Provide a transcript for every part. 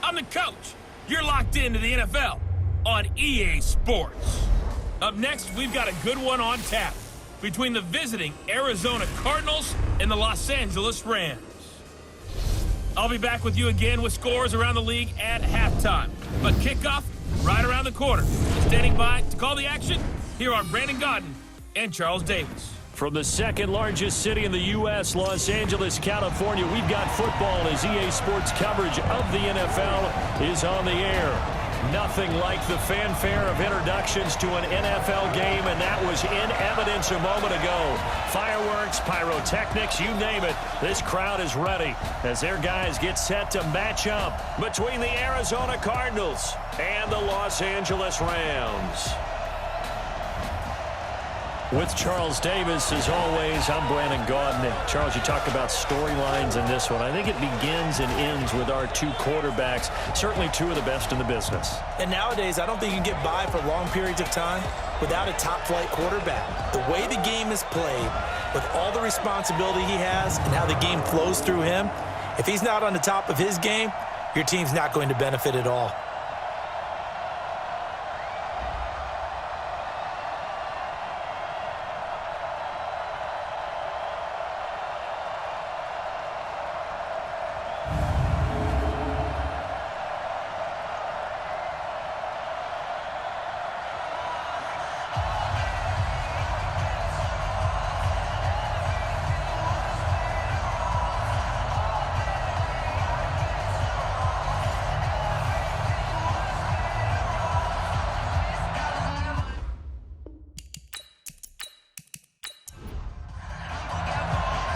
I'm the coach. You're locked into the NFL on EA Sports. Up next, we've got a good one on tap between the visiting Arizona Cardinals and the Los Angeles Rams. I'll be back with you again with scores around the league at halftime. But kickoff right around the corner. Standing by to call the action, here are Brandon Gaudin and Charles Davis. From the second largest city in the U.S., Los Angeles, California, we've got football as EA Sports coverage of the NFL is on the air. Nothing like the fanfare of introductions to an NFL game, and that was in evidence a moment ago. Fireworks, pyrotechnics, you name it. This crowd is ready as their guys get set to match up between the Arizona Cardinals and the Los Angeles Rams. With Charles Davis, as always, I'm Brandon Gaudin. Charles, you talked about storylines in this one. I think it begins and ends with our two quarterbacks, certainly two of the best in the business. And nowadays, I don't think you can get by for long periods of time without a top-flight quarterback. The way the game is played, with all the responsibility he has and how the game flows through him, if he's not on the top of his game, your team's not going to benefit at all.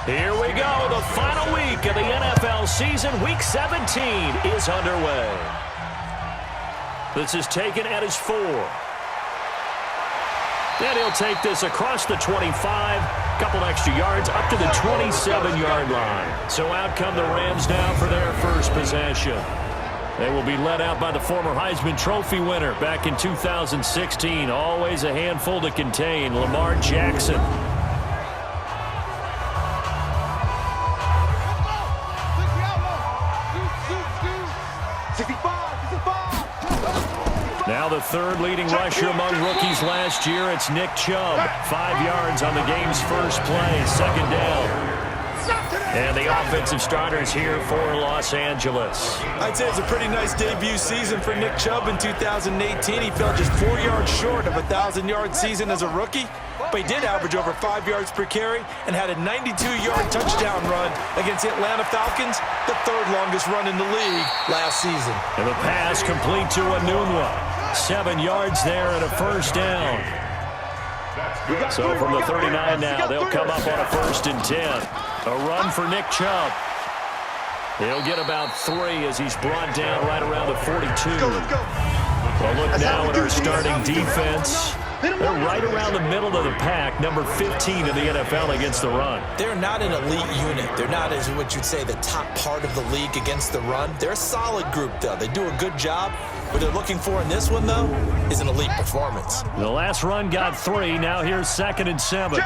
Here we go. The final week of the NFL season. Week 17 is underway. This is taken at his 4. And he'll take this across the 25. Couple extra yards up to the 27-yard line. So out come the Rams now for their first possession. They will be led out by the former Heisman Trophy winner back in 2016. Always a handful to contain, Lamar Jackson. Now the third leading rusher among rookies last year, it's Nick Chubb. 5 yards on the game's first play, second down. And the offensive starters here for Los Angeles. I'd say it's a pretty nice debut season for Nick Chubb in 2018. He fell just 4 yards short of a 1,000-yard season as a rookie, but he did average over 5 yards per carry and had a 92-yard touchdown run against the Atlanta Falcons, the third longest run in the league last season. And the pass complete to Enunwa. 7 yards there and a first down. So from the 39 now, they'll come up on a 1st and 10. A run for Nick Chubb. He'll get about 3 as he's brought down right around the 42. Well, look now at our starting defense. They're right around the middle of the pack, number 15 in the NFL against the run. They're not an elite unit. They're not, as what you'd say, the top part of the league against the run. They're a solid group, though. They do a good job. What they're looking for in this one, though, is an elite performance. The last run got 3. Now here's 2nd and 7.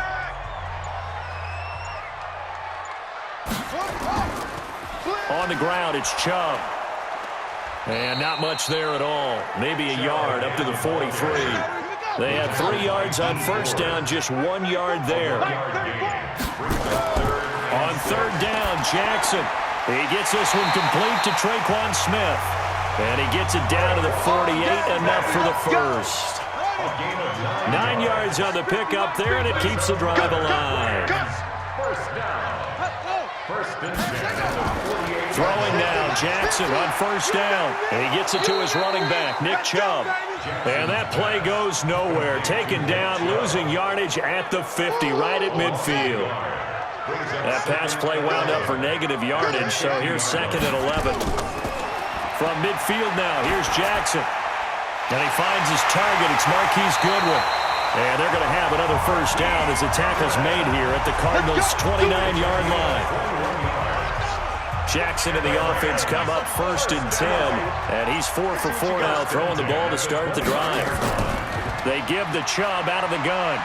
On the ground, it's Chubb. And not much there at all. Maybe a yard up to the 43. They had 3 yards on first down, just 1 yard there. On third down, Jackson. He gets this one complete to Traquan Smith. And he gets it down to the 48, enough for the first. 9 yards on the pickup there, and it keeps the drive alive. Throwing now, Jackson on first down. And he gets it to his running back, Nick Chubb. And that play goes nowhere. Taken down, losing yardage at the 50, right at midfield. That pass play wound up for negative yardage, so here's 2nd and 11. From midfield now, here's Jackson. And he finds his target. It's Marquise Goodwin. And they're going to have another first down as the tackle's made here at the Cardinals' 29-yard line. Jackson and the offense come up 1st and 10. And he's 4 for 4 now, throwing the ball to start the drive. They give the Chubb out of the gun.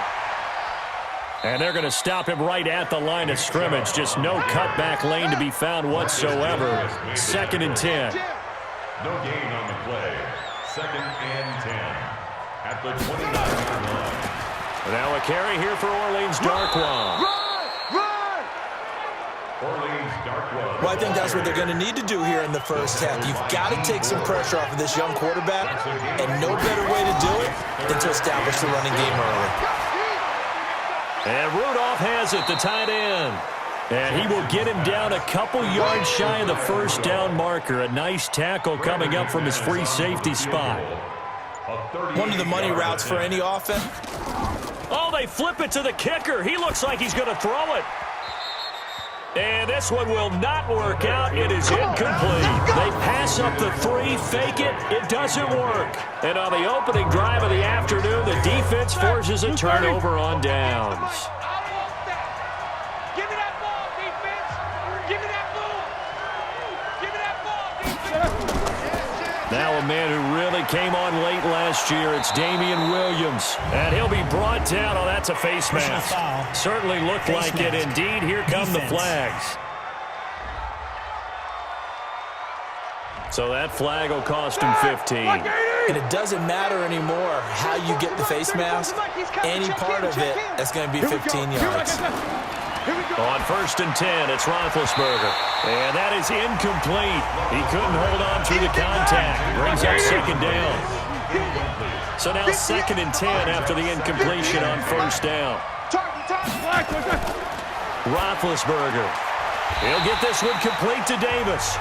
And they're going to stop him right at the line of scrimmage. Just no cutback lane to be found whatsoever. 2nd and 10. No gain on the play. 2nd and 10 at the 29-yard line. Now a carry here for Orleans Darkwa. Well, I think that's what they're going to need to do here in the first half. You've got to take some pressure off of this young quarterback, and no better way to do it than to establish the running game early. And Rudolph has it, the tight end. And he will get him down a couple yards shy of the first down marker. A nice tackle coming up from his free safety spot. One of the money routes for any offense. Oh, they flip it to the kicker. He looks like he's going to throw it. And this one will not work out. It is incomplete. They pass up the 3, fake it. It doesn't work. And on the opening drive of the afternoon, the defense forces a turnover on downs. Give me that ball, defense. Give me that ball. Give me that ball, defense. Now a man who really came on late last year, it's Damian Williams. And he'll be brought down. Oh, that's a face mask. Certainly looked like it. Indeed, here come the flags. So that flag will cost him 15. And it doesn't matter anymore how you get the face mask. Any part of it, that's going to be 15 yards. On 1st and 10, it's Roethlisberger. And that is incomplete. He couldn't hold on through the contact. Brings up 2nd down. So now 2nd and 10 after the incompletion on 1st down. Roethlisberger. He'll get this one complete to Davis.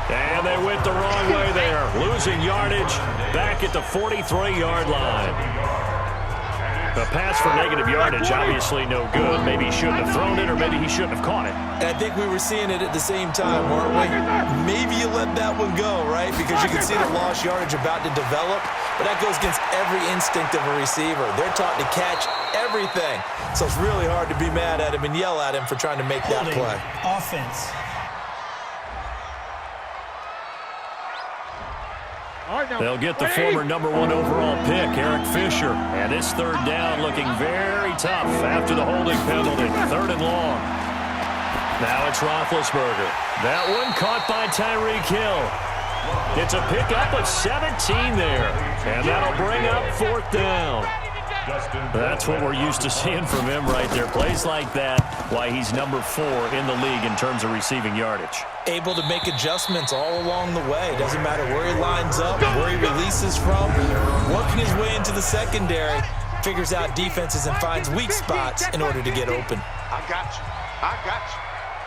And they went the wrong way there. Losing yardage back at the 43-yard line. The pass for negative yardage, obviously no good. Maybe he shouldn't have thrown it, or maybe he shouldn't have caught it. And I think we were seeing it at the same time, weren't we? Maybe you let that one go, right? Because you can see the lost yardage about to develop. But that goes against every instinct of a receiver. They're taught to catch everything. So it's really hard to be mad at him and yell at him for trying to make that play. Offense. They'll get the former #1 overall pick, Eric Fisher. And this 3rd down looking very tough after the holding penalty. 3rd and long. Now it's Roethlisberger. That one caught by Tyreek Hill. It's a pickup of 17 there. And that'll bring up 4th down. That's what we're used to seeing from him right there. Plays like that, why he's #4 in the league in terms of receiving yardage. Able to make adjustments all along the way. Doesn't matter where he lines up, where he releases from. Working his way into the secondary, figures out defenses and finds weak spots in order to get open. I got you. I got you.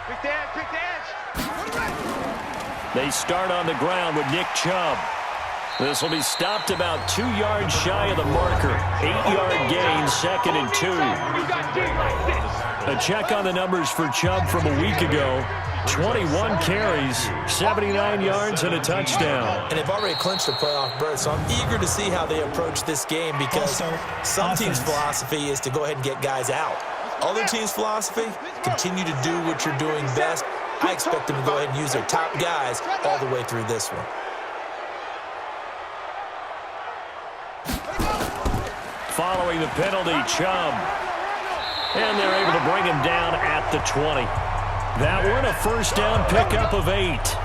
Quick dance, quick dance. They start on the ground with Nick Chubb. This will be stopped about 2 yards shy of the marker. 8-yard gain, 2nd and 2. A check on the numbers for Chubb from a week ago. 21 carries, 79 yards, and a touchdown. And they've already clinched a playoff berth, so I'm eager to see how they approach this game because some teams' philosophy is to go ahead and get guys out. Other teams' philosophy, continue to do what you're doing best. I expect them to go ahead and use their top guys all the way through this one. Following the penalty, Chubb. And they're able to bring him down at the 20. That one, a 1st down pickup of 8.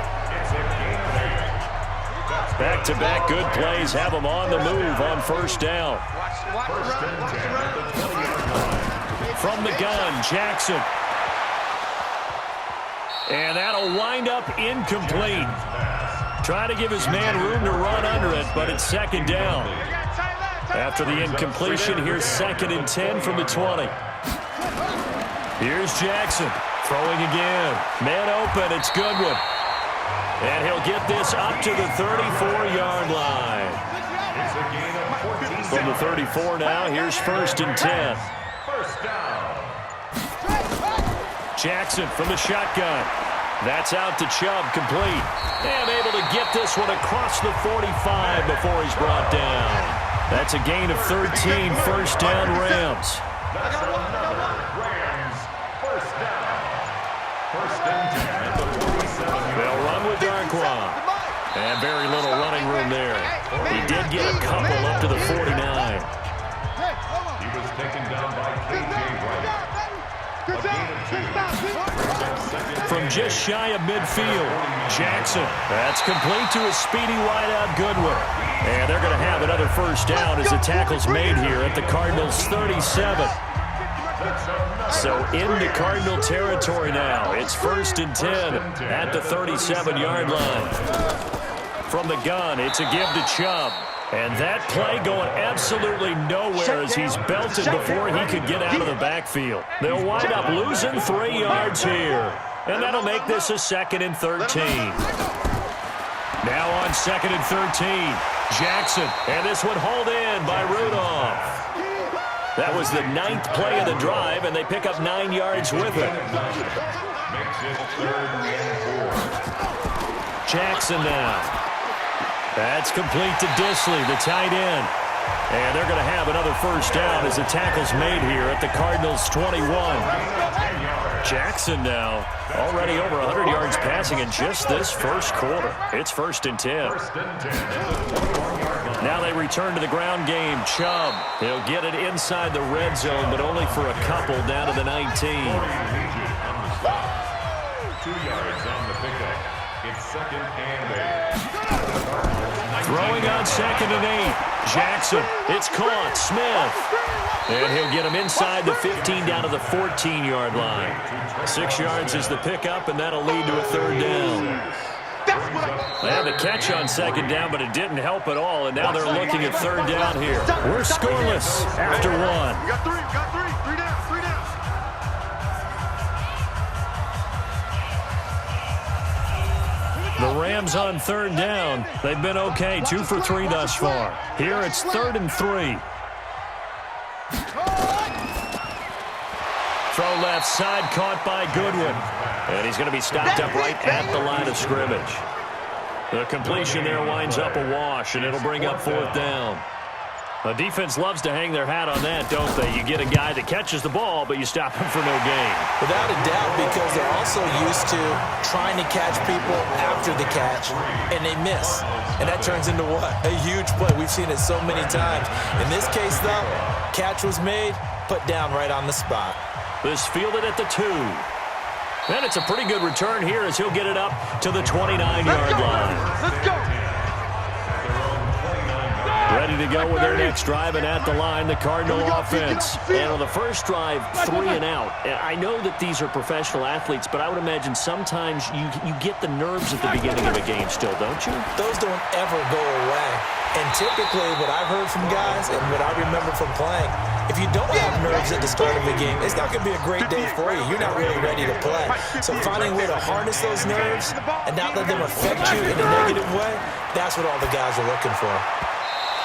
Back-to-back good plays have them on the move on 1st down. From the gun, Jackson. And that'll wind up incomplete. Trying to give his man room to run under it, but it's 2nd down. After the incompletion, here's 2nd and 10 from the 20. Here's Jackson. Throwing again. Man open. It's Goodwin. And he'll get this up to the 34-yard line. From the 34 now, here's 1st and 10. Jackson from the shotgun. That's out to Chubb, complete. And able to get this one across the 45 before he's brought down. That's a gain of 13, 1st down Rams. They'll run with Darkwa. And very little running room there. He did get a couple up to the 49. He was taken down by K.J. Wright. From just shy of midfield, Jackson. That's complete to a speedy wideout Goodwin. And they're going to have another first down as the tackle's made here at the Cardinals' 37. So into Cardinal territory now. It's 1st and 10 at the 37-yard line. From the gun, it's a give to Chubb. And that play going absolutely nowhere as he's belted before he could get out of the backfield. They'll wind up losing 3 yards here. And that'll make this a 2nd and 13. Now on 2nd and 13, Jackson. And this one hauled in by Rudolph. That was the 9th play of the drive, and they pick up 9 yards with it. Jackson now. That's complete to Disley, the tight end. And they're going to have another first down as the tackle's made here at the Cardinals' 21. Jackson now already over 100 yards passing in just this first quarter. It's 1st and 10. Now they return to the ground game. Chubb, he'll get it inside the red zone, but only for a couple down to the 19. 2 yards on the pickup. It's 2nd and 8. Throwing on 2nd and 8. Jackson, it's caught. Smith. And he'll get him inside the 15 down to the 14-yard line. 6 yards is the pickup, and that'll lead to a 3rd down. They had the catch on 2nd down, but it didn't help at all, and now they're looking at 3rd down here. We're scoreless after 1. We got 3 down, 3 down. The Rams on 3rd down. They've been okay, 2 for 3 thus far. Here it's 3rd and 3. Throw left side, caught by Goodwin. And he's going to be stopped up right at the line of scrimmage. The completion there winds up a wash, and it'll bring up 4th down. The defense loves to hang their hat on that, don't they? You get a guy that catches the ball, but you stop him for no gain. Without a doubt, because they're also used to trying to catch people after the catch, and they miss. And that turns into what? A huge play. We've seen it so many times. In this case, though, catch was made, put down right on the spot. This fielded at the 2. And it's a pretty good return here as he'll get it up to the 29-yard line. Let's go. Ready to go with their next drive, and at the line, the Cardinal offense. And on the first drive, 3 and out. I know that these are professional athletes, but I would imagine sometimes you get the nerves at the beginning of a game still, don't you? Those don't ever go away. And typically, what I've heard from guys and what I remember from playing, if you don't have nerves at the start of the game, it's not going to be a great day for you. You're not really ready to play. So finding a way to harness those nerves and not let them affect you in a negative way, that's what all the guys are looking for.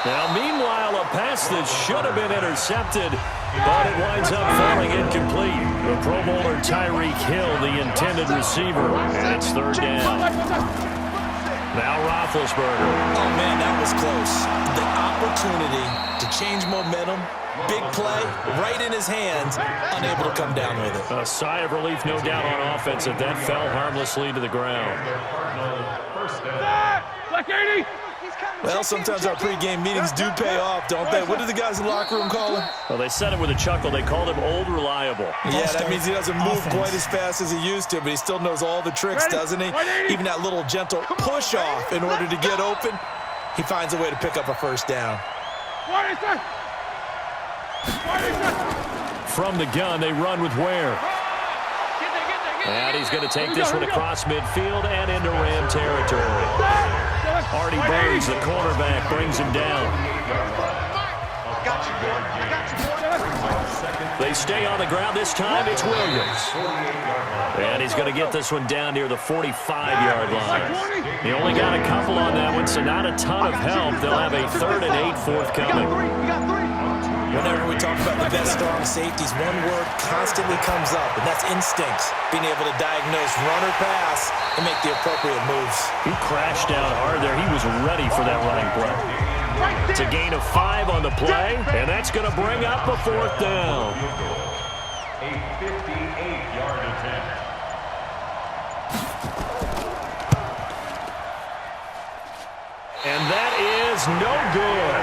Now, meanwhile, a pass that should have been intercepted, but it winds up falling incomplete. The Pro Bowler Tyreek Hill, the intended receiver, and it's 3rd down. Now Roethlisberger. Oh, man, that was close. The opportunity to change momentum, big play, right in his hands, unable to come down with it. A sigh of relief, no doubt, on offense, that that fell harmlessly to the ground. Black 80. Well, sometimes our pregame meetings do pay off, don't they? What do the guys in the locker room call him? Well, they said it with a chuckle. They called him Old Reliable. Yeah, that means he doesn't move quite as fast as he used to, but he still knows all the tricks, doesn't he? Even that little gentle push-off in order to get open, he finds a way to pick up a first down. From the gun, they run with Ware. And he's going to take this one across midfield and into Ram territory. Artie Burns, the cornerback, brings him down. They stay on the ground. This time it's Williams. And he's going to get this one down near the 45-yard line. He only got a couple on that one, so not a ton of help. They'll have a 3rd and 8 forthcoming. Whenever we talk about the best strong safeties, one word constantly comes up, and that's instincts. Being able to diagnose run or pass and make the appropriate moves. He crashed down hard there. He was ready for that running play. It's a gain of 5 on the play, and that's going to bring up a 4th down. A 58-yard attempt. And that is no good.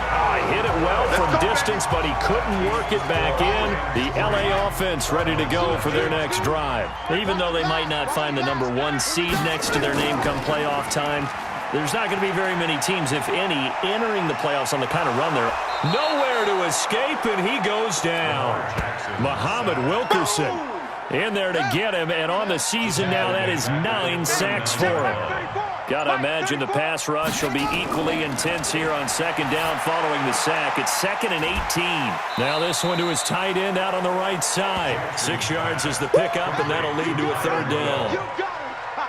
He hit it well from distance, but he couldn't work it back in. The LA offense ready to go for their next drive. Even though they might not find the #1 seed next to their name come playoff time, there's not going to be very many teams, if any, entering the playoffs on the kind of run there. Nowhere to escape, and he goes down. Muhammad Wilkerson in there to get him, and on the season now, that is 9 sacks for him. Got to imagine the pass rush will be equally intense here on second down following the sack. It's 2nd and 18. Now this one to his tight end out on the right side. 6 yards is the pickup, and that'll lead to a 3rd down.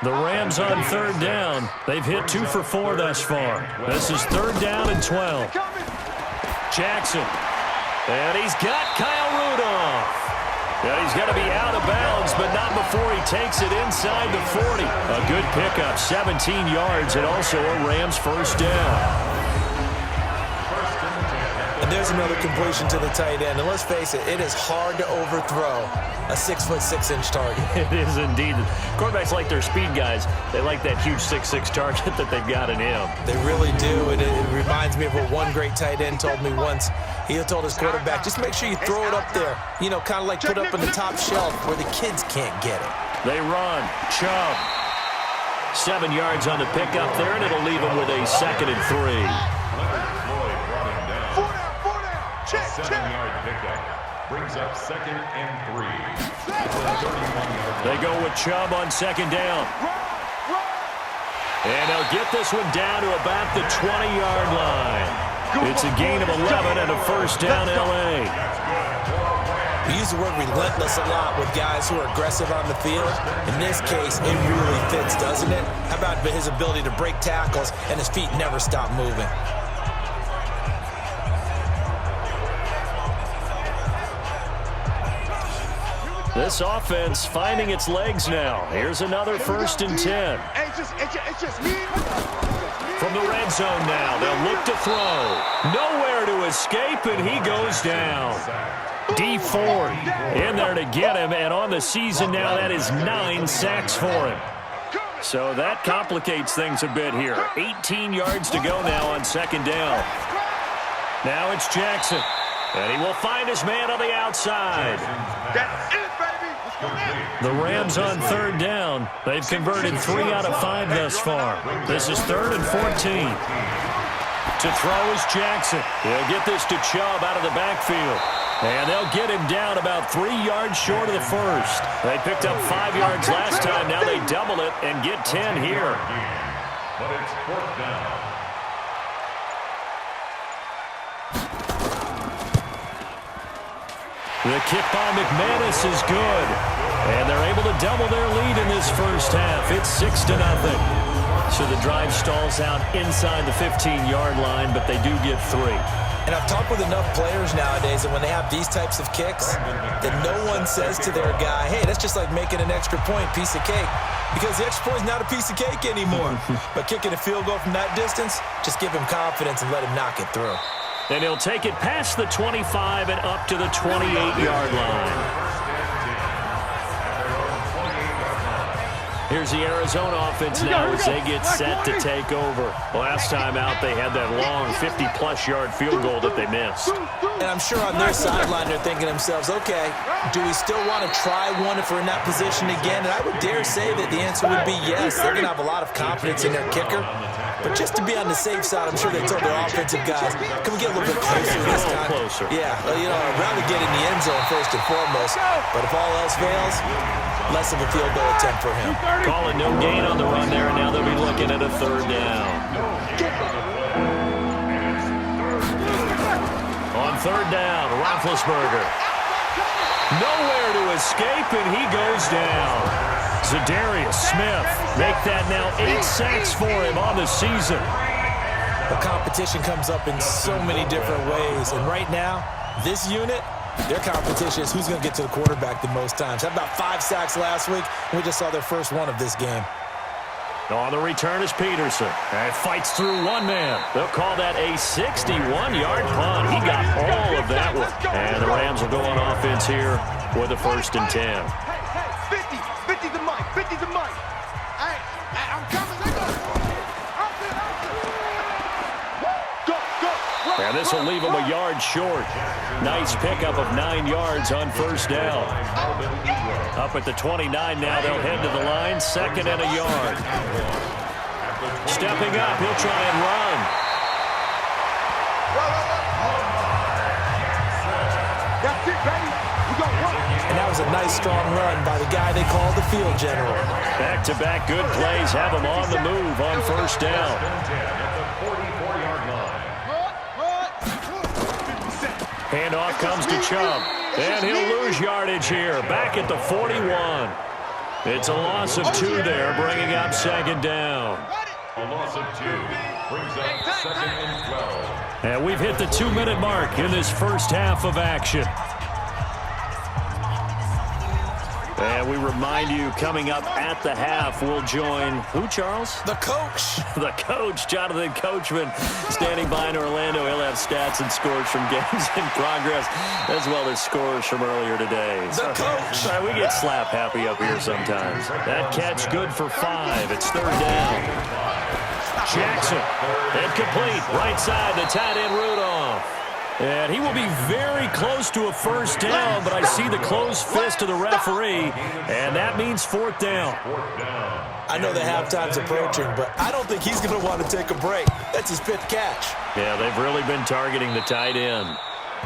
The Rams on 3rd down. They've hit 2 for 4 thus far. This is 3rd down and 12. Jackson. And he's got Kyle Rudolph. Yeah, he's got to be out of bounds, but not before he takes it inside the 40. A good pickup, 17 yards, and also a Rams 1st down. And there's another completion to the tight end. And let's face it, it is hard to overthrow a 6'6" target. It is indeed. Quarterbacks like their speed guys. They like that huge 6'6" target that they've got in him. They really do, and it reminds me of what one great tight end told me once. He told his quarterback, just make sure you throw it up there. You know, kind of like put it up on the top shelf where the kids can't get it. They run. Chubb. 7 yards on the pickup there, and it'll leave him with a 2nd and 3. 7-yard pickup brings up 2nd and 3. They go with Chubb on 2nd down. And they'll get this one down to about the 20-yard line. It's a gain of 11 and a 1st down, L.A. We use the word relentless a lot with guys who are aggressive on the field. In this case, it really fits, doesn't it? How about his ability to break tackles and his feet never stop moving? This offense finding its legs now. Here's another 1st and 10. It's just me. From the red zone now, they'll look to throw. Nowhere to escape, and he goes down. D Ford in there to get him, and on the season now, that is 9 sacks for him. So that complicates things a bit here. 18 yards to go now on 2nd down. Now it's Jackson, and he will find his man on the outside. That's it, baby. The Rams on 3rd down. They've converted 3 out of 5 thus far. This is 3rd and 14. To throw is Jackson. He'll get this to Chubb out of the backfield. And they'll get him down about 3 yards short of the 1st. They picked up 5 yards last time. Now they double it and get 10 here. But it's 4th down. The kick by McManus is good. And they're able to double their lead in this 1st half. It's 6-0. So the drive stalls out inside the 15-yard line, but they do get 3. And I've talked with enough players nowadays that when they have these types of kicks, that no one says to their guy, hey, that's just like making an extra point, piece of cake. Because the extra point is not a piece of cake anymore. But kicking a field goal from that distance, just give him confidence and let him knock it through. And he'll take it past the 25 and up to the 28-yard line. Here's the Arizona offense now as they get set to take over. Last time out, they had that long 50-plus yard field goal that they missed. And I'm sure on their sideline they're thinking to themselves, okay, do we still want to try one if we're in that position again? And I would dare say that the answer would be yes. They're going to have a lot of confidence in their kicker. But just to be on the safe side, I'm sure they told their offensive guys, can we get a little bit closer this time? Closer. Yeah, you know, I'd rather get in the end zone first and foremost. But if all else fails, less of a field goal attempt for him. Call it no gain on the run there, and now they'll be looking at a 3rd down. On 3rd down, Roethlisberger. Nowhere to escape, and he goes down. Zadarius Smith make that now 8 sacks for him on the season. The competition comes up in so many different ways, and right now, this unit, their competition is who's going to get to the quarterback the most times. Had about 5 sacks last week, and we just saw their first one of this game. On the return is Peterson. And fights through one man. They'll call that a 61-yard punt. He got all of that one. And the Rams will go on offense here with a 1st and 10. 50 the mic. 50 the mic. Hey, I'm coming. Go. And this will leave him a yard short. Nice pickup of 9 yards on first down. Up at the 29 now, they'll head to the line. 2nd and a yard. Stepping up, he'll try and run. That's it, baby. We got one. And that was a nice, strong run by the guy they call the field general. Back-to-back good plays have him on the move on first down. Handoff comes to Chubb. And he'll lose yardage here. Back at the 41. It's a loss of 2 there, bringing up 2nd down. A loss of 2 brings up 2nd and 12. And we've hit the 2-minute mark in this first half of action. And we remind you, coming up at the half, we'll join who, Charles? The coach. The coach, Jonathan Coachman, standing by in Orlando. He'll have stats and scores from games in progress, as well as scores from earlier today. The coach. Sorry, we get slap happy up here sometimes. That catch good for 5. It's 3rd down. Jackson, incomplete. Right side, the tight end Rudolph. And he will be very close to a first down, but I see the closed fist of the referee, and that means 4th down. I know the halftime's approaching, but I don't think he's going to want to take a break. That's his 5th catch. Yeah, they've really been targeting the tight end.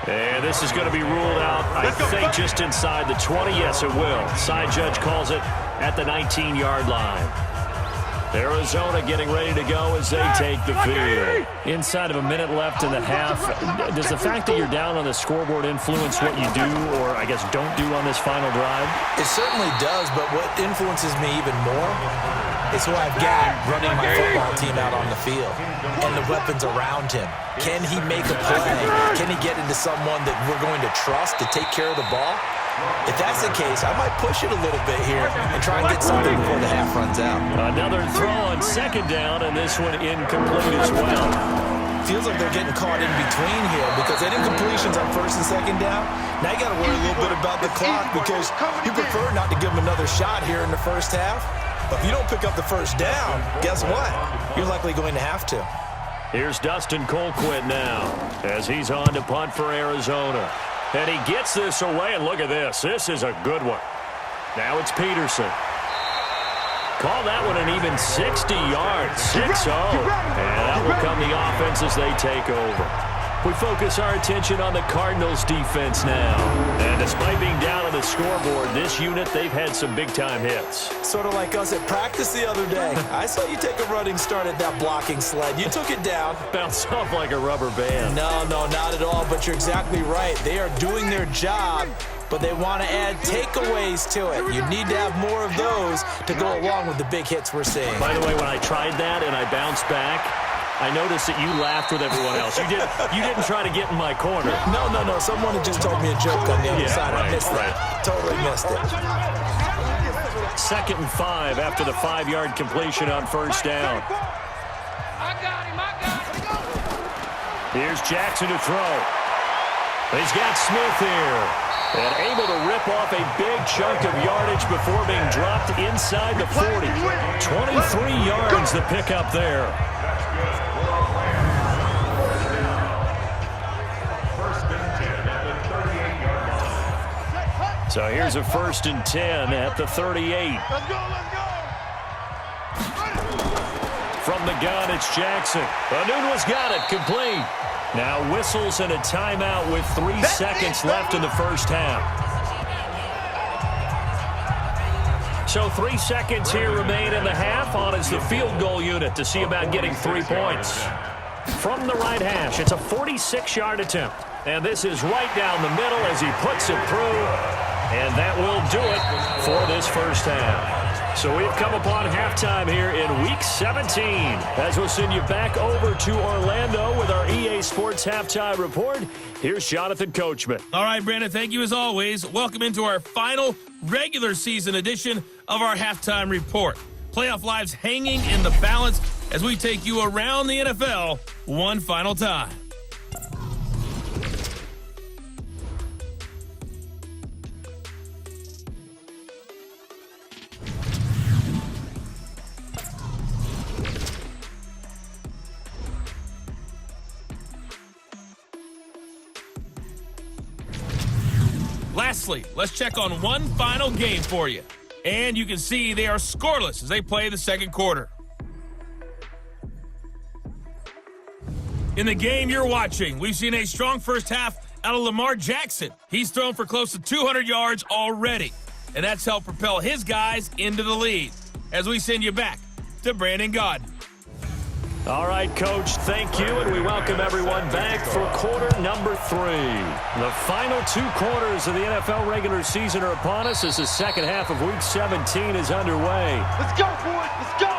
And this is going to be ruled out, I think, just inside the 20. Yes, it will. Side judge calls it at the 19-yard line. Arizona getting ready to go as they take the field. Inside of a minute left in the half, does the fact that you're down on the scoreboard influence what you do, or I guess don't do on this final drive? It certainly does, but what influences me even more is who I've got running my football team out on the field and the weapons around him. Can he make a play? Can he get into someone that we're going to trust to take care of the ball? If that's the case, I might push it a little bit here and try and get something before the half runs out. Another throw on 2nd down, and this one incomplete as well. Feels like they're getting caught in between here because they did incompletions on 1st and 2nd down. Now you got to worry a little bit about the clock because you prefer not to give them another shot here in the first half. But if you don't pick up the first down, guess what? You're likely going to have to. Here's Dustin Colquitt now as he's on to punt for Arizona. And he gets this away, and look at this. This is a good one. Now it's Peterson. Call that one an even 60 yards, 6-0. And out will come the offense as they take over. We focus our attention on the Cardinals defense now. And despite being down on the scoreboard, this unit, they've had some big-time hits. Sort of like us at practice the other day. I saw you take a running start at that blocking sled. You took it down. Bounced off like a rubber band. No, not at all, but you're exactly right. They are doing their job, but they want to add takeaways to it. You need to have more of those to go along with the big hits we're seeing. By the way, when I tried that and I bounced back, I noticed that you laughed with everyone else. You didn't try to get in my corner. No. Someone had just told me a joke on the other side. Right, I missed that. Totally missed it. 2nd and 5 after the 5-yard completion on first down. I got him. Here's Jackson to throw. He's got Smith here. And able to rip off a big chunk of yardage before being dropped inside the 40. 23 yards the pickup there. So here's a 1st and 10 at the 38. Let's go. From the gun, it's Jackson. Anunua's got it, complete. Now whistles and a timeout with 3 seconds left in the first half. So 3 seconds here remain in the half. On is the field goal unit to see about getting 3 points. From the right hash, it's a 46-yard attempt. And this is right down the middle as he puts it through. And that will do it for this first half. So we've come upon halftime here in Week 17. As we'll send you back over to Orlando with our EA Sports Halftime Report, here's Jonathan Coachman. All right, Brandon, thank you as always. Welcome into our final regular season edition of our Halftime Report. Playoff lives hanging in the balance as we take you around the NFL one final time. Lastly, let's check on one final game for you. And you can see they are scoreless as they play the second quarter. In the game you're watching, we've seen a strong first half out of Lamar Jackson. He's thrown for close to 200 yards already, and that's helped propel his guys into the lead. As we send you back to Brandon Gaudin. All right, Coach, thank you, and we welcome everyone back for quarter number 3. The final 2 quarters of the NFL regular season are upon us as the second half of Week 17 is underway. Let's go, boys. Let's go.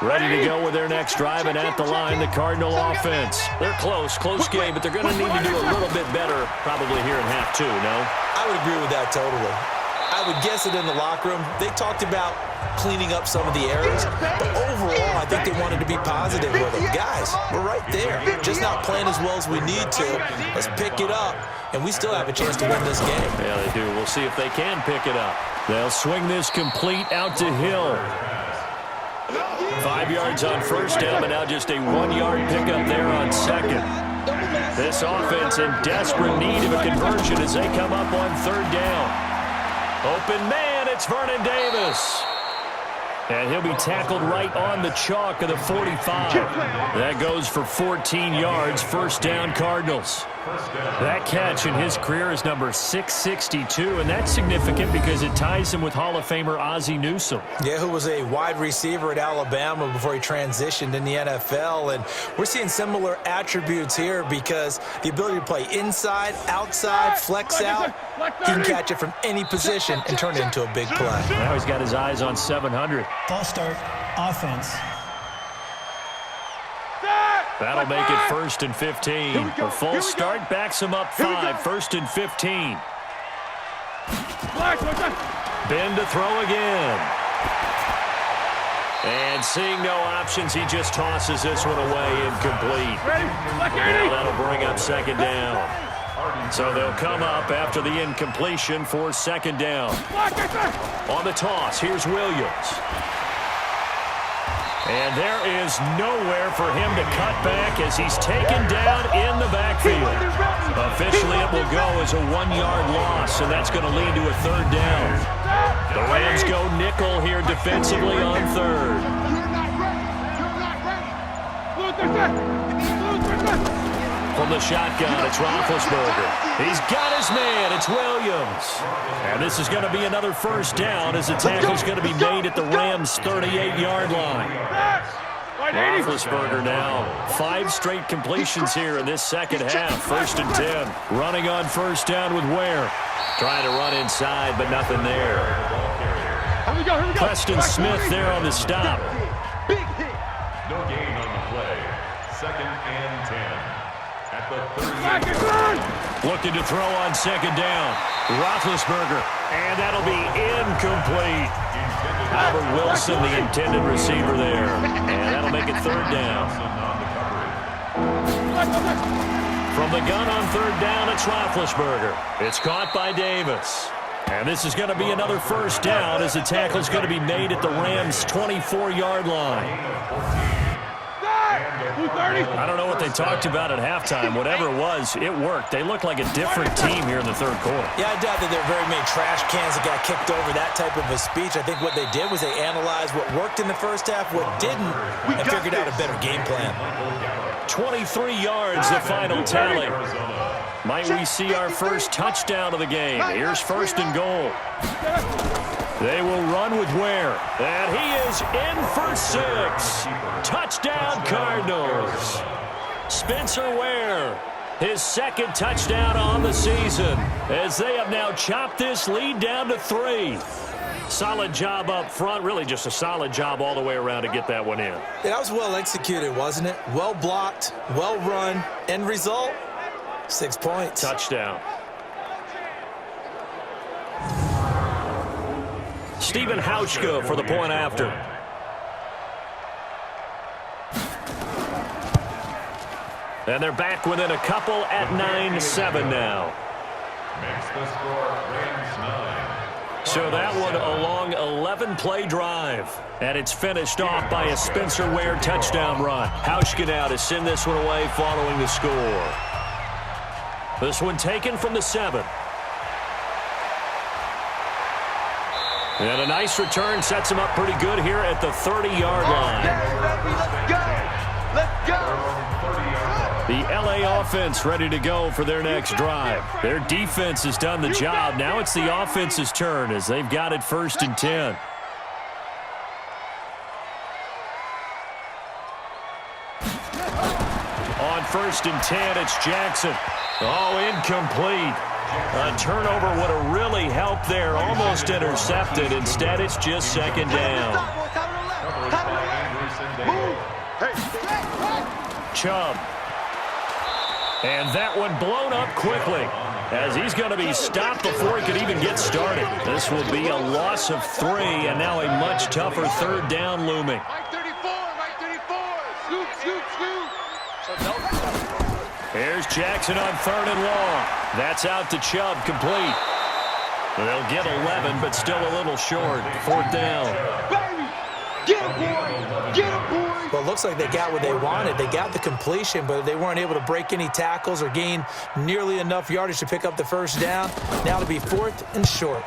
Ready to go with their next drive, and at the line, the Cardinal offense. They're close game, but they're going to need to do a little bit better probably here in half 2, no? I would agree with that totally. I would guess it in the locker room. They talked about cleaning up some of the areas, but overall, I think they wanted to be positive with them. Guys, we're right there. Just not playing as well as we need to. Let's pick it up, and we still have a chance to win this game. Yeah, they do. We'll see if they can pick it up. They'll swing this complete out to Hill. 5 yards on first down, but now just a 1-yard pickup there on second. This offense in desperate need of a conversion as they come up on third down. Open man, it's Vernon Davis. And he'll be tackled right on the chalk of the 45. That goes for 14 yards, first down Cardinals. That catch in his career is number 662, and that's significant because it ties him with Hall of Famer Ozzie Newsome. Yeah, who was a wide receiver at Alabama before he transitioned in the NFL. And we're seeing similar attributes here because the ability to play inside, outside, flex out, he can catch it from any position and turn it into a big play. Now he's got his eyes on 700. False start, offense. That'll make it 1st and 15. A false start backs him up 5, 1st and 15. Ben to throw again. And seeing no options, he just tosses this one away incomplete. Now that'll bring up second down. So they'll come up after the incompletion for second down. On the toss, here's Williams. And there is nowhere for him to cut back as he's taken down in the backfield. Officially, it will go as a 1-yard loss, and that's going to lead to a third down. The Rams go nickel here defensively on third. From the shotgun, it's Roethlisberger. He's got his man. It's Williams. And this is going to be another first down as the tackle's going to be made at the Rams' 38-yard line. Roethlisberger now 5 straight completions here in this second half. 1st and 10. Running on first down with Ware. Trying to run inside, but nothing there. Preston Smith there on the stop. No gain on the play. 2nd and 10. At the 30. Looking to throw on second down. Roethlisberger, and that'll be incomplete. Albert Wilson, the intended receiver there. And that'll make it third down. From the gun on third down, it's Roethlisberger. It's caught by Davis. And this is going to be another first down as the tackle's going to be made at the Rams' 24-yard line. I don't know what they talked about at halftime. Whatever it was, it worked. They looked like a different team here in the third quarter. Yeah, I doubt that there are very many trash cans that got kicked over that type of a speech. I think what they did was they analyzed what worked in the first half, what didn't, and figured out a better game plan. 23 yards, the final tally. Might we see our first touchdown of the game? Here's 1st and goal. They will run with Ware. And he is in for 6. Touchdown, Cardinals. Spencer Ware, his 2nd touchdown on the season, as they have now chopped this lead down to 3. Solid job up front. Really just a solid job all the way around to get that one in. Yeah, that was well executed, wasn't it? Well blocked, well run. End result, 6 points. Touchdown. Stephen Hauschka for the point after. And they're back within a couple at 9-7 now. Makes the score Rams 9. So that one a long 11-play drive. And it's finished off by a Spencer Ware touchdown run. Hauschka now to send this one away following the score. This one taken from the 7. And a nice return sets him up pretty good here at the 30-yard line. Let's go. The LA offense ready to go for their next drive. Their defense has done the job. Now it's the offense's turn as they've got it 1st and 10. On 1st and 10, it's Jackson. Oh, incomplete. A turnover would have really helped there. Almost intercepted. Instead, it's just 2nd down. Chubb. And that one blown up quickly as he's going to be stopped before he could even get started. This will be a loss of 3, and now a much tougher 3rd down looming. Mike 34, Mike 34. Scoop, scoop, scoop. Here's Jackson on 3rd and long. That's out to Chubb, complete. They'll get 11, but still a little short. 4th down. Baby, get him, boy. Get him, boy. Well, it looks like they got what they wanted. They got the completion, but they weren't able to break any tackles or gain nearly enough yardage to pick up the 1st down. Now to be 4th and short.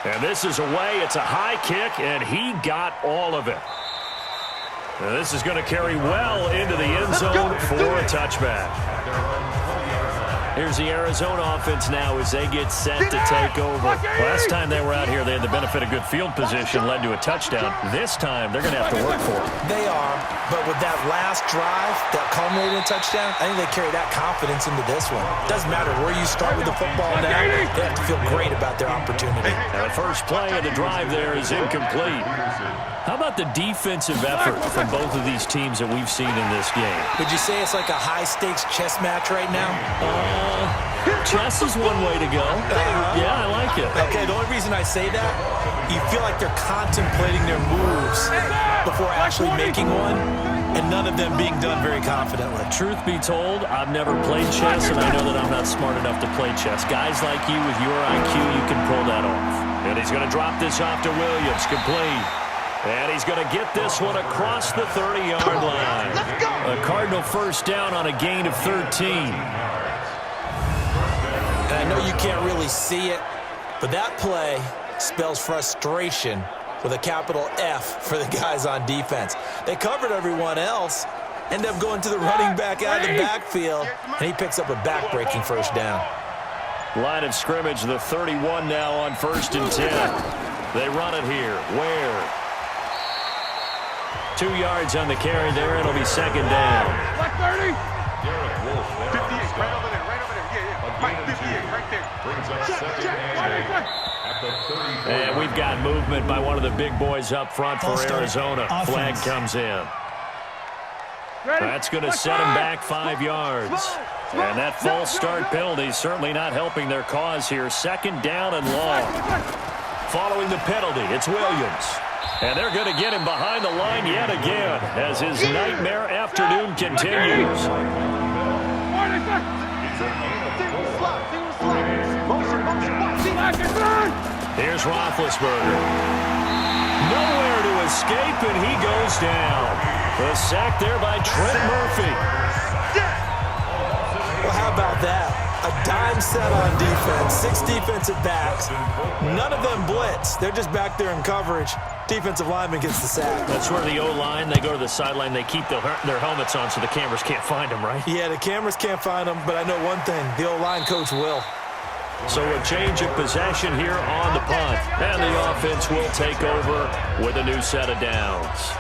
And this is away. It's a high kick, and he got all of it. Now this is going to carry well into the end zone for a touchback. Here's the Arizona offense now as they get set to take over. Last time they were out here, they had the benefit of good field position, led to a touchdown. This time, they're going to have to work for it. They are, but with that last drive that culminated in a touchdown, I think they carry that confidence into this one. Doesn't matter where you start with the football now, they have to feel great about their opportunity. And the first play of the drive there is incomplete. How about the defensive effort from both of these teams that we've seen in this game? Would you say it's like a high-stakes chess match right now? Chess is one way to go. Yeah, I like it. Okay, the only reason I say that, you feel like they're contemplating their moves before actually making one, and none of them being done very confidently. Truth be told, I've never played chess, and I know that I'm not smart enough to play chess. Guys like you with your IQ, you can pull that off. And he's going to drop this off to Williams, complete. And he's going to get this one across the 30-yard line. A Cardinal 1st down on a gain of 13. And I know you can't really see it, but that play spells frustration with a capital F for the guys on defense. They covered everyone else, end up going to the running back out of the backfield, and he picks up a back-breaking 1st down. Line of scrimmage, the 31 now on 1st and 10. They run it here. Where? 2 yards on the carry there. It'll be 2nd down. Like 30. 58, right over there, yeah. Mike 58, right there. Brings up 2nd and 8 at the 30. And we've got movement by one of the big boys up front for Arizona. Flag comes in. That's going to set him back 5 yards. And that false start penalty is certainly not helping their cause here. 2nd down and long. Following the penalty, it's Williams. And they're going to get him behind the line yet again as his nightmare afternoon continues. Here's Roethlisberger. Nowhere to escape, and he goes down. The sack there by Trent Murphy. Well, how about that? A dime set on defense, 6 defensive backs. None of them blitz. They're just back there in coverage. Defensive lineman gets the sack. That's where the O-line, they go to the sideline, they keep their helmets on so the cameras can't find them, right? Yeah, the cameras can't find them, but I know one thing. The O-line coach will. So a change of possession here on the punt. And the offense will take over with a new set of downs.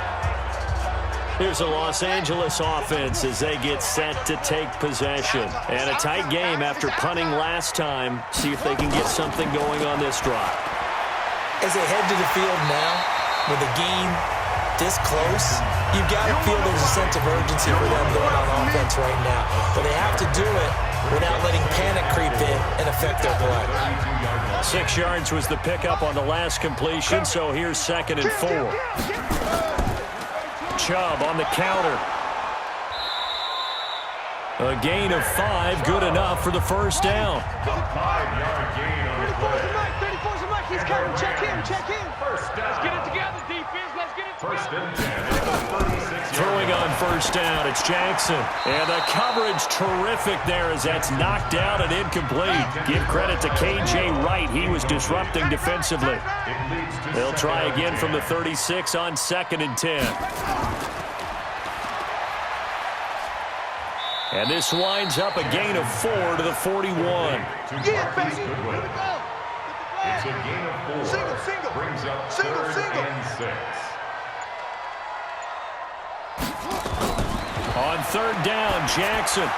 Here's the Los Angeles offense as they get set to take possession. And a tight game after punting last time. See if they can get something going on this drive. As they head to the field now, with the game this close, you've got to feel there's a sense of urgency for them going on offense right now. But they have to do it without letting panic creep in and affect their play. 6 yards was the pickup on the last completion, so here's 2nd and 4. Chubb on the counter. A gain of 5, good enough for the 1st down. 5-yard gain on the play. 34's a Mike. He's coming. Check him. First down. Let's get it together, defense. Let's get it together. 1st and 10 at the 36-yard throwing on first down. It's Jackson. And the coverage terrific there as that's knocked down and incomplete. Give credit to K.J. Wright. He was disrupting defensively. They'll try again from the 36 on 2nd and 10. And this winds up a gain of 4 to the 41. Yeah, baby. Here we go. It's a gain of 4. Single. Brings up Single. 3rd and 6. On 3rd down, Jackson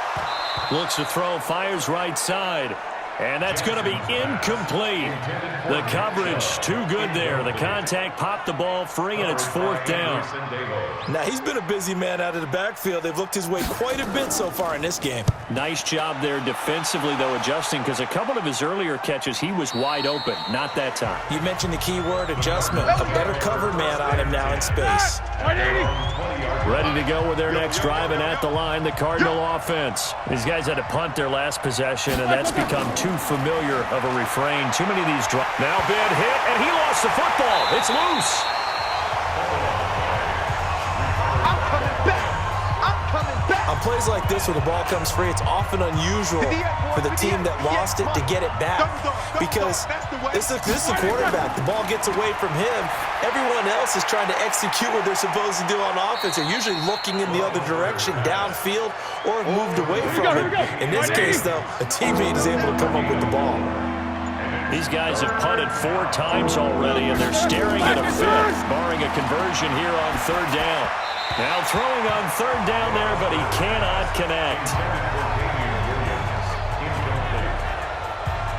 looks to throw, fires right side. And that's going to be incomplete. The coverage too good there. The contact popped the ball free, and it's 4th down. Now, he's been a busy man out of the backfield. They've looked his way quite a bit so far in this game. Nice job there defensively, though, adjusting, because a couple of his earlier catches, he was wide open. Not that time. You mentioned the key word, adjustment. A better covered man on him now in space. Ready to go with their next drive, and at the line, the Cardinal offense. These guys had to punt their last possession, and that's become too familiar of a refrain. Too many of these drives. Now bad hit, and he lost the football. It's loose. I'm coming back. On plays like this where the ball comes free, it's often unusual for the team that lost it to get it back because this is the quarterback. The ball gets away from him. Everyone else is trying to execute what they're supposed to do on offense. They're usually looking in the other direction, downfield, or moved away from it. In this case, though, a teammate is able to come up with the ball. These guys have punted 4 times already, and they're staring at a 5th, barring a conversion here on 3rd down. Now throwing on 3rd down there, but he cannot connect.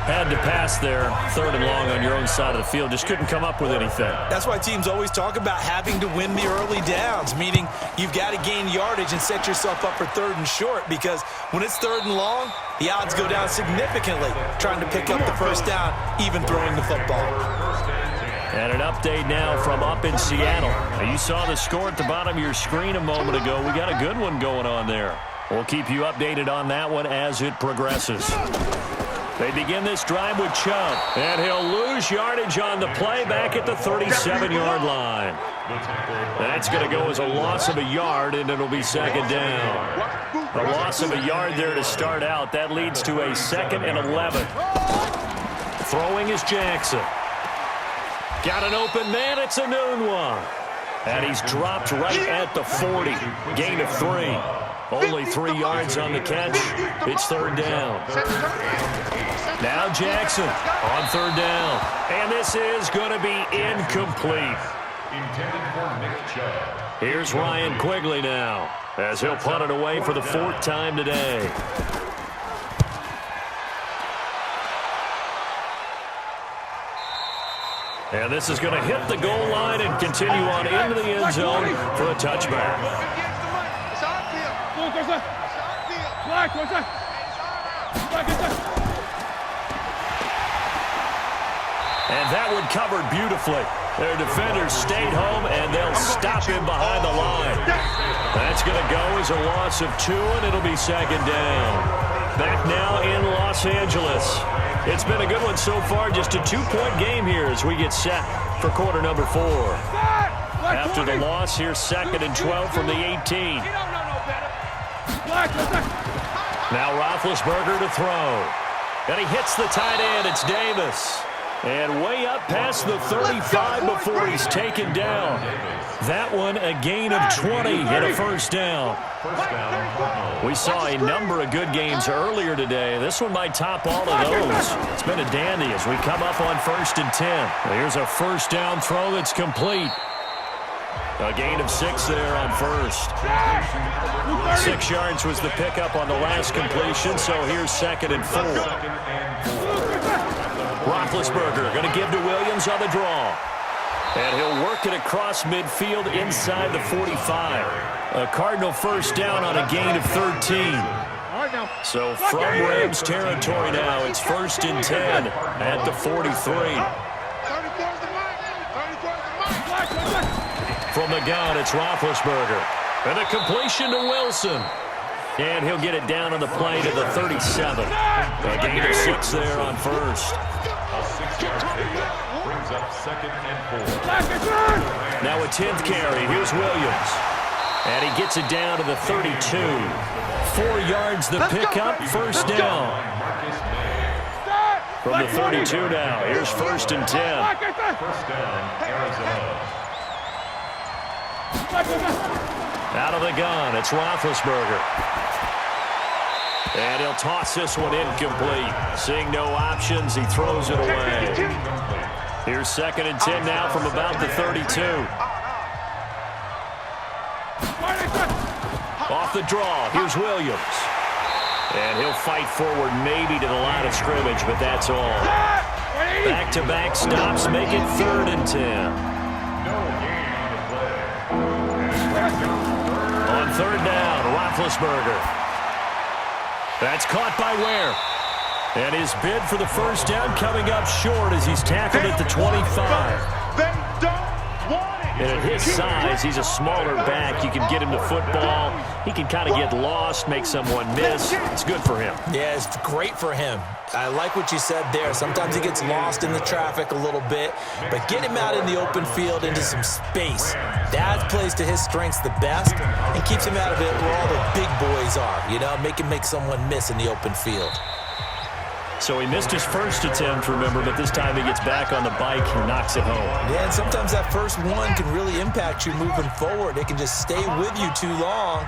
Had to pass there, 3rd and long on your own side of the field. Just couldn't come up with anything. That's why teams always talk about having to win the early downs, meaning you've got to gain yardage and set yourself up for 3rd and short, because when it's 3rd and long, the odds go down significantly trying to pick up the first down, even throwing the football. And an update now from up in Seattle. Now, you saw the score at the bottom of your screen a moment ago. We got a good one going on there. We'll keep you updated on that one as it progresses. They begin this drive with Chubb, and he'll lose yardage on the play back at the 37-yard line. That's going to go as a loss of a yard, and it'll be 2nd down. A loss of a yard there to start out. That leads to a 2nd and 11. Throwing is Jackson. Got an open man. It's a noon one. And he's dropped right at the 40. Gain of 3. Only 3 yards on the catch. It's 3rd down. Now Jackson on 3rd down. And this is going to be incomplete. Intended for Nick Chubb. Here's Ryan Quigley now as he'll punt it away for the 4th time today. And this is going to hit the goal line and continue on into the end zone for a touchback. And that one covered beautifully. Their defenders stayed home, and they'll stop him behind the line. That's going to go as a loss of 2, and it'll be 2nd down. Back now in Los Angeles. It's been a good one so far, just a 2-point game here as we get set for quarter number 4. After the loss, here's 2nd and 12 from the 18. Now Roethlisberger to throw. And he hits the tight end. It's Davis. And way up past the 35 before he's taken down. That one a gain of 20 and a 1st down. We saw a number of good games earlier today. This one might top all of those. It's been a dandy as we come up on 1st and 10. Here's a 1st down throw that's complete. A gain of 6 there on 1st. 6 yards was the pickup on the last completion, so here's 2nd and 4. Roethlisberger going to give to Williams on the draw. And he'll work it across midfield inside the 45. A Cardinal 1st down on a gain of 13. So from Rams territory now, it's 1st and 10 at the 43. From the gun, it's Roethlisberger. And a completion to Wilson. And he'll get it down on the play to the 37. A gain of 6 there on 1st. A 6-yard pickup brings up 2nd and 4. Now a 10th carry. Here's Williams. And he gets it down to the 32. 4 yards the pickup, first down. From the 32 now, here's 1st and 10. First down, Arizona. Out of the gun, it's Roethlisberger. And he'll toss this one incomplete. Seeing no options, he throws it away. Here's 2nd and 10 now from about the 32. Off the draw, here's Williams. And he'll fight forward maybe to the line of scrimmage, but that's all. Back-to-back stops make it 3rd and 10. On 3rd down, Roethlisberger. That's caught by Ware. And his bid for the first down coming up short as he's tackled at the 25. They don't want it. And at his size, he's a smaller back. You can get him to football. He can kind of get lost, make someone miss. It's good for him. Yeah, it's great for him. I like what you said there. Sometimes he gets lost in the traffic a little bit, but get him out in the open field into some space. That plays to his strengths the best and keeps him out of it where all the big boys are, you know, make someone miss in the open field. So he missed his first attempt, remember, but this time he gets back on the bike and knocks it home. Yeah, and sometimes that first one can really impact you moving forward. It can just stay with you too long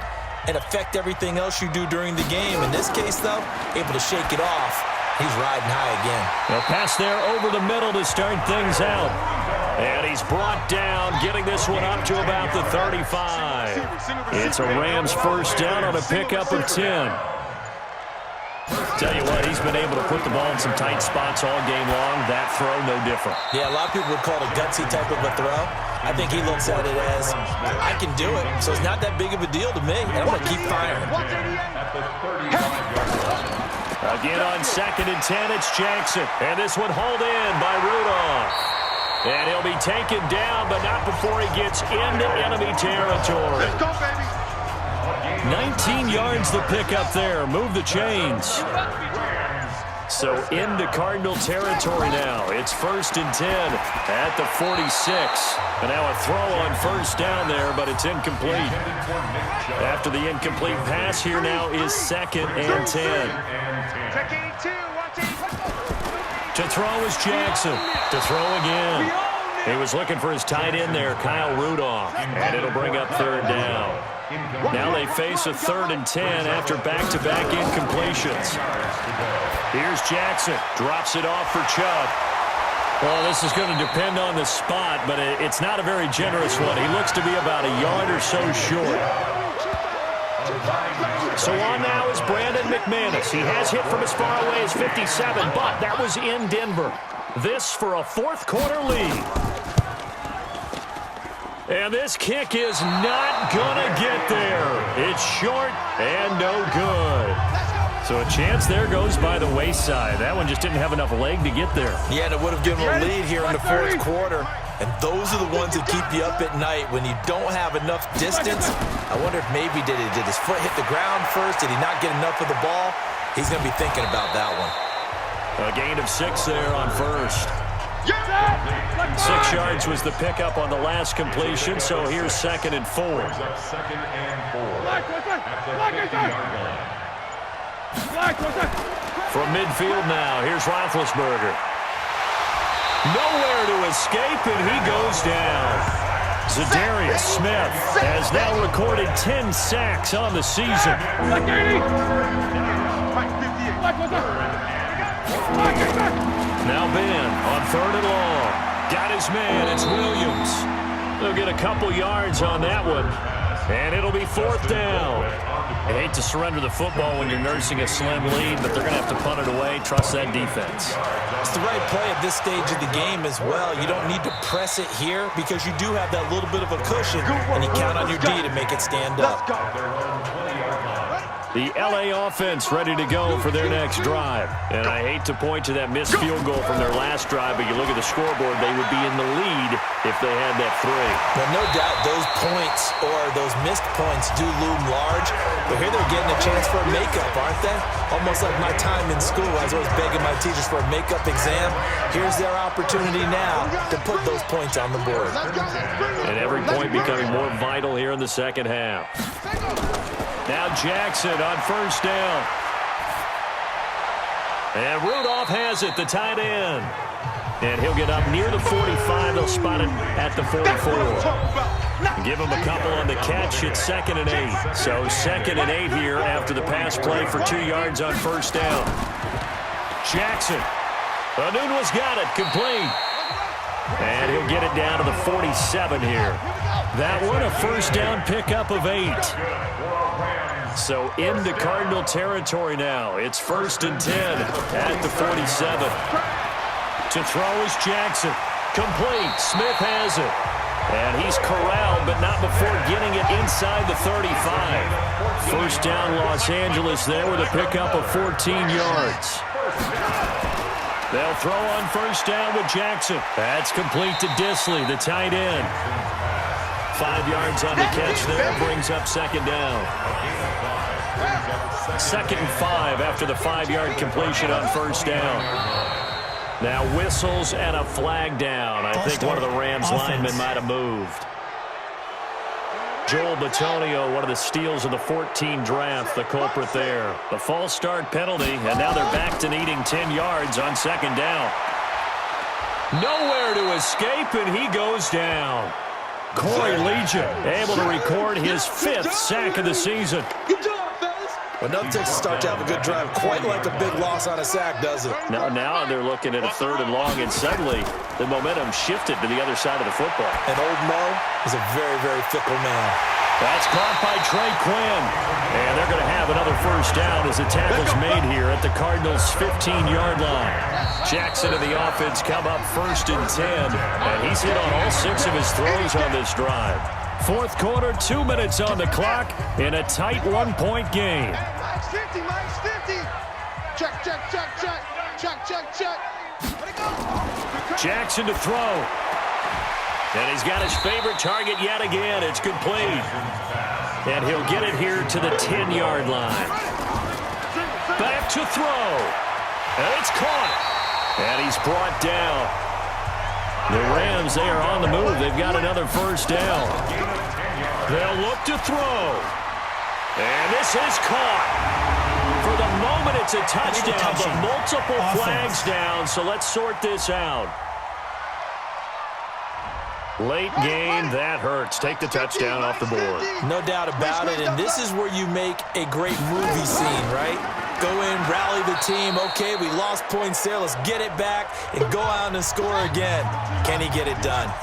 and affect everything else you do during the game. In this case, though, able to shake it off. He's riding high again. A pass there over the middle to start things out. And he's brought down, getting this one up to about the 35. It's a Rams first down on a pickup of 10. Tell you what, he's been able to put the ball in some tight spots all game long. That throw, no different. Yeah, a lot of people would call it a gutsy type of a throw. I think he looks at it as, I can do it, so it's not that big of a deal to me, and I'm going to keep firing. Again on 2nd and 10, it's Jackson. And this one hauled in by Rudolph. And he'll be taken down, but not before he gets into enemy territory. Let's go, baby. 19 yards the pickup there. Move the chains. So into Cardinal territory now. It's 1st and 10 at the 46. And now a throw on first down there, but it's incomplete. After the incomplete pass, here now is 2nd and 10. To throw is Jackson. To throw again. He was looking for his tight end there, Kyle Rudolph. And it'll bring up 3rd down. Now they face a 3rd and 10 after back-to-back incompletions. Here's Jackson. Drops it off for Chubb. Well, this is going to depend on the spot, but it's not a very generous one. He looks to be about a yard or so short. So on now is Brandon McManus. He has hit from as far away as 57, but that was in Denver. This for a 4th quarter lead. And this kick is not going to get there. It's short and no good. So a chance there goes by the wayside. That one just didn't have enough leg to get there. Yeah, and it would have given a lead here in the 4th quarter. And those are the ones that keep you up at night when you don't have enough distance. I wonder if maybe did his foot hit the ground first? Did he not get enough of the ball? He's going to be thinking about that one. A gain of 6 there on first. 6 yards was the pickup on the last completion, so here's 2nd and 4. 2nd and 4 at the 50-yard line. From midfield now, here's Roethlisberger. Nowhere to escape, and he goes down. Zadarius Smith has now recorded 10 sacks on the season. Now Ben on 3rd and long. Got his man, it's Williams. They'll get a couple yards on that one. And it'll be 4th down. I hate to surrender the football when you're nursing a slim lead, but they're going to have to punt it away. Trust that defense. It's the right play at this stage of the game as well. You don't need to press it here because you do have that little bit of a cushion, and you count on your D to make it stand up. The LA offense ready to go for their next drive. And I hate to point to that missed field goal from their last drive, but you look at the scoreboard, they would be in the lead if they had that three. Well, no doubt those points or those missed points do loom large, but here they're getting a chance for a makeup, aren't they? Almost like my time in school. I was always begging my teachers for a makeup exam. Here's their opportunity now to put those points on the board. And every point becoming more vital here in the second half. Now Jackson on first down. And Rudolph has it, the tight end. And he'll get up near the 45. They'll spot it at the 44. Give him a couple on the catch. It's 2nd and 8. So 2nd and 8 here after the pass play for 2 yards on first down. Jackson. Anunwa's got it, complete. And he'll get it down to the 47 here. That one a first down pickup of 8. So into Cardinal territory now. It's 1st and 10 at the 47. To throw is Jackson. Complete. Smith has it. And he's corralled, but not before getting it inside the 35. First down Los Angeles there with a pickup of 14 yards. They'll throw on first down with Jackson. That's complete to Disley, the tight end. 5 yards on the catch there, brings up 2nd down. 2nd and 5 after the 5-yard completion on first down. Now whistles and a flag down. I think one of the Rams linemen might have moved. Joel Bitonio, one of the steals of the 14 draft, the culprit there. The false start penalty, and now they're back to needing 10 yards on 2nd down. Nowhere to escape, and he goes down. Corey Legion able to record his 5th sack of the season. Well, nothing takes a start to have a good drive quite like a big loss on a sack, does it? Now they're looking at a 3rd and long, and suddenly the momentum shifted to the other side of the football. And old Mo is a very, very fickle man. That's caught by Trey Quinn. And they're going to have another first down as the tackle's made here at the Cardinals' 15-yard line. Jackson and the offense come up 1st and 10, and he's hit on all 6 of his throws on this drive. 4th quarter, 2 minutes on the clock in a tight 1-point game. Max 50, Max 50. Check, check, check, check. Check, check, check. Let it go. Jackson to throw. And he's got his favorite target yet again. It's complete. And he'll get it here to the 10-yard line. Back to throw. And it's caught. And he's brought down. The Rams, they are on the move. They've got another first down. They'll look to throw. And this is caught. For the moment, it's a touchdown, but multiple flags down, so let's sort this out. Late game, that hurts. Take the touchdown off the board. No doubt about it, and this is where you make a great movie scene, right? Go in, rally the team. Okay, we lost points there. Let's get it back and go out and score again. Can he get it done?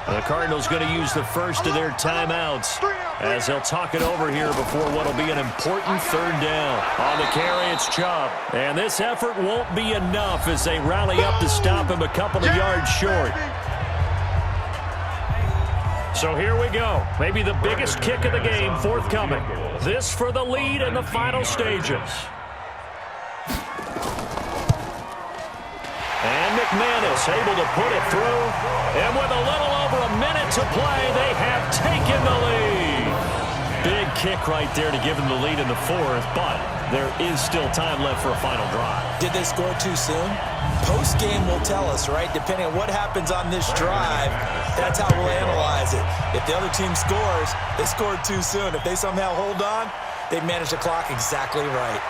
The Cardinals going to use the first of their timeouts as they'll talk it over here before what will be an important 3rd down. On the carry, it's Chubb. And this effort won't be enough as they rally up to stop him a couple of yards short. So here we go. Maybe the biggest kick of the game forthcoming. This for the lead in the final stages. And McManus able to put it through. And with a little over a minute to play, they have taken the lead. Big kick right there to give them the lead in the 4th, but there is still time left for a final drive. Did they score too soon? Post-game will tell us, right? Depending on what happens on this drive, that's how we'll analyze it. If the other team scores, they scored too soon. If they somehow hold on, they've managed the clock exactly right.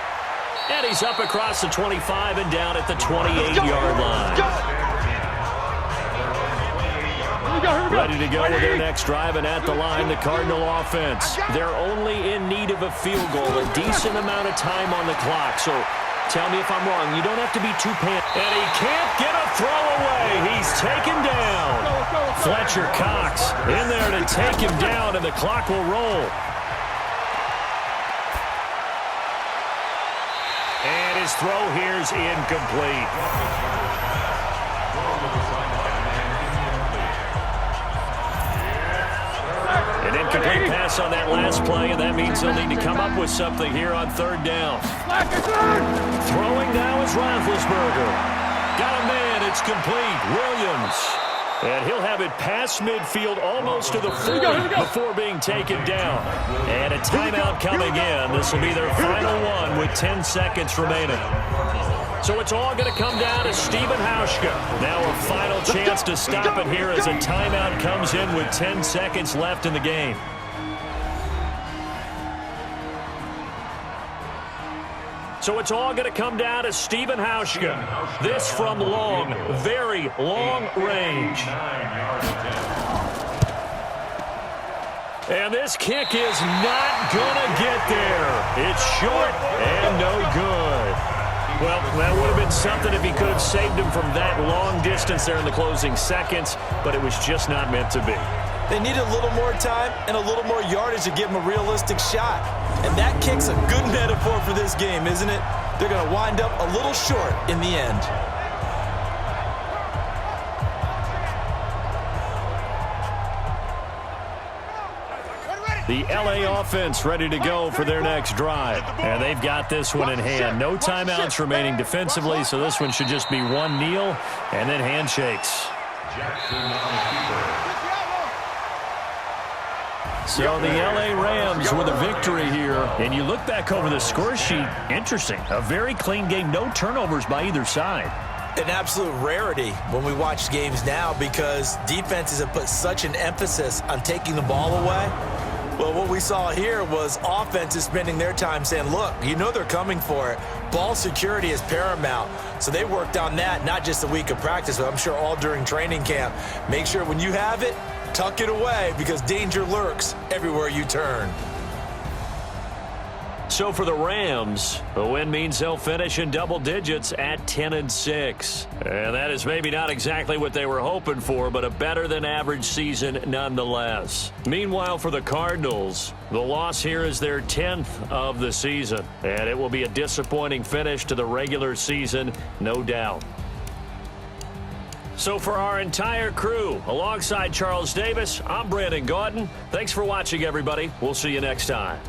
And he's up across the 25 and down at the 28-yard line. Ready to go with their next drive, and at the line, the Cardinal offense. They're only in need of a field goal, a decent amount of time on the clock. So tell me if I'm wrong. You don't have to be too panicked. And he can't get a throw away. He's taken down. Fletcher Cox in there to take him down, and the clock will roll. And his throw here is incomplete. An incomplete pass on that last play, and that means they'll need to come up with something here on 3rd down. Throwing now is Roethlisberger. Got a man, it's complete. Williams. And he'll have it past midfield almost to the 40 before being taken down. And a timeout coming in. This will be their final one with 10 seconds remaining. So it's all going to come down to Stephen Hauschka. Now a final chance to stop it here as a timeout comes in with 10 seconds left in the game. So it's all going to come down to Stephen Hauschka. This from long, very long range. And this kick is not going to get there. It's short and no good. Well, that would have been something if he could have saved him from that long distance there in the closing seconds, but it was just not meant to be. They need a little more time and a little more yardage to give him a realistic shot. And that kick's a good metaphor for this game, isn't it? They're going to wind up a little short in the end. The LA offense ready to go for their next drive. And they've got this one in hand. No timeouts remaining defensively, so this one should just be one kneel and then handshakes. So the LA Rams with a victory here. And you look back over the score sheet, interesting. A very clean game, no turnovers by either side. An absolute rarity when we watch games now because defenses have put such an emphasis on taking the ball away. Well, what we saw here was offenses spending their time saying, look, you know they're coming for it. Ball security is paramount. So they worked on that, not just a week of practice, but I'm sure all during training camp. Make sure when you have it, tuck it away because danger lurks everywhere you turn. So for the Rams, a win means they'll finish in double digits at 10-6. And that is maybe not exactly what they were hoping for, but a better than average season nonetheless. Meanwhile, for the Cardinals, the loss here is their 10th of the season. And it will be a disappointing finish to the regular season, no doubt. So for our entire crew, alongside Charles Davis, I'm Brandon Gaudin. Thanks for watching, everybody. We'll see you next time.